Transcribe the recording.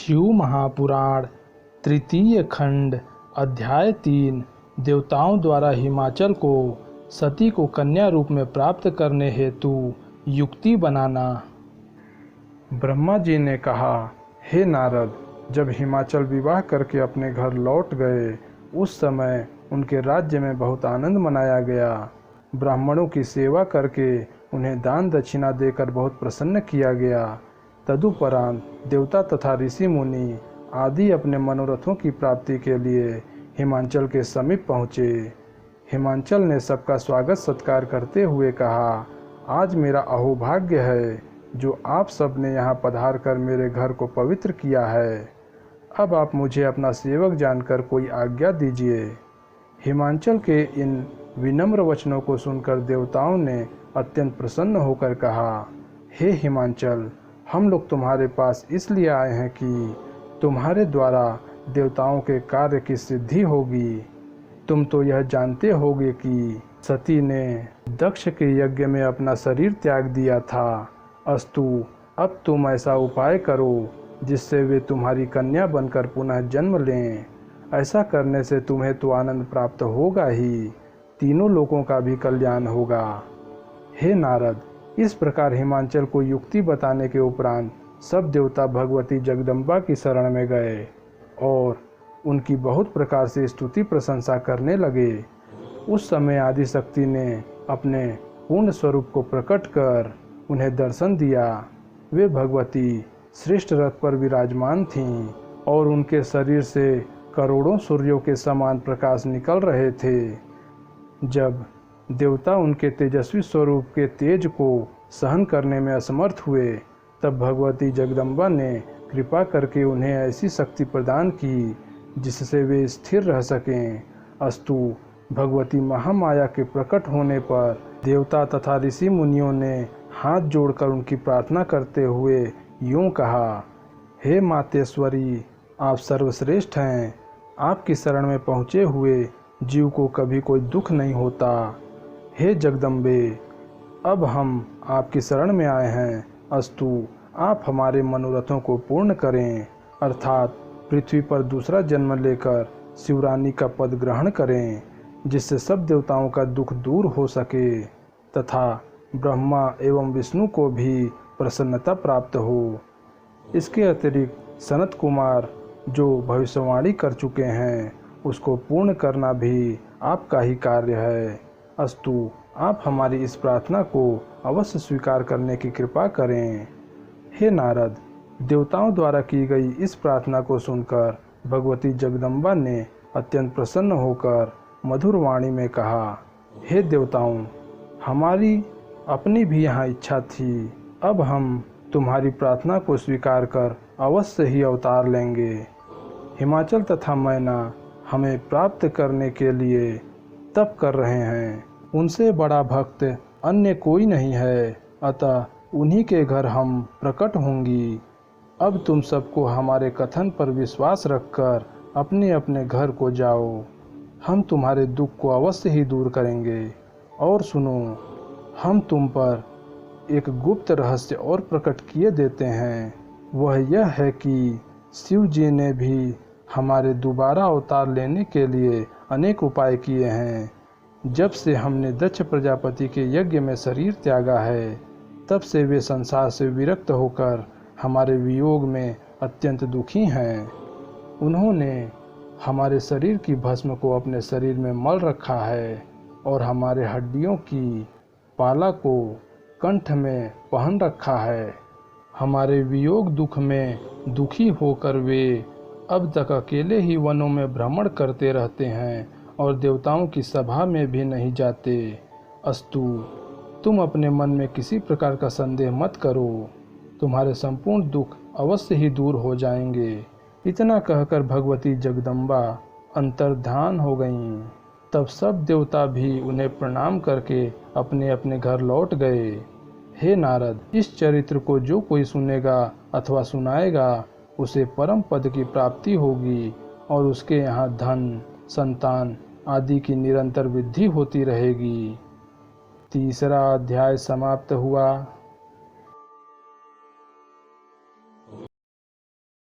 शिव महापुराण तृतीय खंड अध्याय 3 देवताओं द्वारा हिमाचल को सती को कन्या रूप में प्राप्त करने हेतु युक्ति बनाना। ब्रह्मा जी ने कहा, हे नारद, जब हिमाचल विवाह करके अपने घर लौट गए उस समय उनके राज्य में बहुत आनंद मनाया गया। ब्राह्मणों की सेवा करके उन्हें दान दक्षिणा देकर बहुत प्रसन्न किया गया। तदुपरांत देवता तथा ऋषि मुनि आदि अपने मनोरथों की प्राप्ति के लिए हिमाचल के समीप पहुँचे। हिमाचल ने सबका स्वागत सत्कार करते हुए कहा, आज मेरा अहोभाग्य है जो आप सब ने यहाँ पधार कर मेरे घर को पवित्र किया है। अब आप मुझे अपना सेवक जानकर कोई आज्ञा दीजिए। हिमाचल के इन विनम्र वचनों को सुनकर देवताओं ने अत्यंत प्रसन्न होकर कहा, हे हिमाचल, हम लोग तुम्हारे पास इसलिए आए हैं कि तुम्हारे द्वारा देवताओं के कार्य की सिद्धि होगी। तुम तो यह जानते होगे कि सती ने दक्ष के यज्ञ में अपना शरीर त्याग दिया था। अस्तु, अब तुम ऐसा उपाय करो जिससे वे तुम्हारी कन्या बनकर पुनः जन्म लें। ऐसा करने से तुम्हें तो आनंद प्राप्त होगा ही, तीनों लोगों का भी कल्याण होगा। हे नारद, इस प्रकार हिमाचल को युक्ति बताने के उपरांत सब देवता भगवती जगदम्बा की शरण में गए और उनकी बहुत प्रकार से स्तुति प्रशंसा करने लगे। उस समय आदिशक्ति ने अपने पूर्ण स्वरूप को प्रकट कर उन्हें दर्शन दिया। वे भगवती श्रेष्ठ रथ पर विराजमान थीं और उनके शरीर से करोड़ों सूर्यों के समान प्रकाश निकल रहे थे। जब देवता उनके तेजस्वी स्वरूप के तेज को सहन करने में असमर्थ हुए, तब भगवती जगदम्बा ने कृपा करके उन्हें ऐसी शक्ति प्रदान की जिससे वे स्थिर रह सकें। अस्तु, भगवती महामाया के प्रकट होने पर देवता तथा ऋषि मुनियों ने हाथ जोड़कर उनकी प्रार्थना करते हुए यूं कहा, हे मातेश्वरी, आप सर्वश्रेष्ठ हैं। आपकी शरण में पहुँचे हुए जीव को कभी कोई दुख नहीं होता। हे जगदम्बे, अब हम आपकी शरण में आए हैं। अस्तु, आप हमारे मनोरथों को पूर्ण करें, अर्थात पृथ्वी पर दूसरा जन्म लेकर शिवरानी का पद ग्रहण करें, जिससे सब देवताओं का दुख दूर हो सके तथा ब्रह्मा एवं विष्णु को भी प्रसन्नता प्राप्त हो। इसके अतिरिक्त सनत कुमार जो भविष्यवाणी कर चुके हैं उसको पूर्ण करना भी आपका ही कार्य है। अस्तु, आप हमारी इस प्रार्थना को अवश्य स्वीकार करने की कृपा करें। हे नारद, देवताओं द्वारा की गई इस प्रार्थना को सुनकर भगवती जगदम्बा ने अत्यंत प्रसन्न होकर मधुर वाणी में कहा, हे देवताओं, हमारी अपनी भी यहाँ इच्छा थी। अब हम तुम्हारी प्रार्थना को स्वीकार कर अवश्य ही अवतार लेंगे। हिमाचल तथा मैना हमें प्राप्त करने के लिए तप कर रहे हैं। उनसे बड़ा भक्त अन्य कोई नहीं है, अतः उन्हीं के घर हम प्रकट होंगी। अब तुम सबको हमारे कथन पर विश्वास रखकर अपने अपने घर को जाओ। हम तुम्हारे दुख को अवश्य ही दूर करेंगे। और सुनो, हम तुम पर एक गुप्त रहस्य और प्रकट किए देते हैं। वह यह है कि शिव जी ने भी हमारे दोबारा अवतार लेने के लिए अनेक उपाय किए हैं। जब से हमने दक्ष प्रजापति के यज्ञ में शरीर त्यागा है, तब से वे संसार से विरक्त होकर हमारे वियोग में अत्यंत दुखी हैं। उन्होंने हमारे शरीर की भस्म को अपने शरीर में मल रखा है और हमारे हड्डियों की पाला को कंठ में पहन रखा है। हमारे वियोग दुख में दुखी होकर वे अब तक अकेले ही वनों में भ्रमण करते रहते हैं और देवताओं की सभा में भी नहीं जाते। अस्तु, तुम अपने मन में किसी प्रकार का संदेह मत करो, तुम्हारे संपूर्ण दुख अवश्य ही दूर हो जाएंगे। इतना कहकर भगवती जगदम्बा अंतर्ध्यान हो गईं। तब सब देवता भी उन्हें प्रणाम करके अपने अपने घर लौट गए। हे नारद, इस चरित्र को जो कोई सुनेगा अथवा सुनाएगा उसे परम पद की प्राप्ति होगी और उसके यहाँ धन, संतान आदि की निरंतर वृद्धि होती रहेगी। तीसरा अध्याय समाप्त हुआ।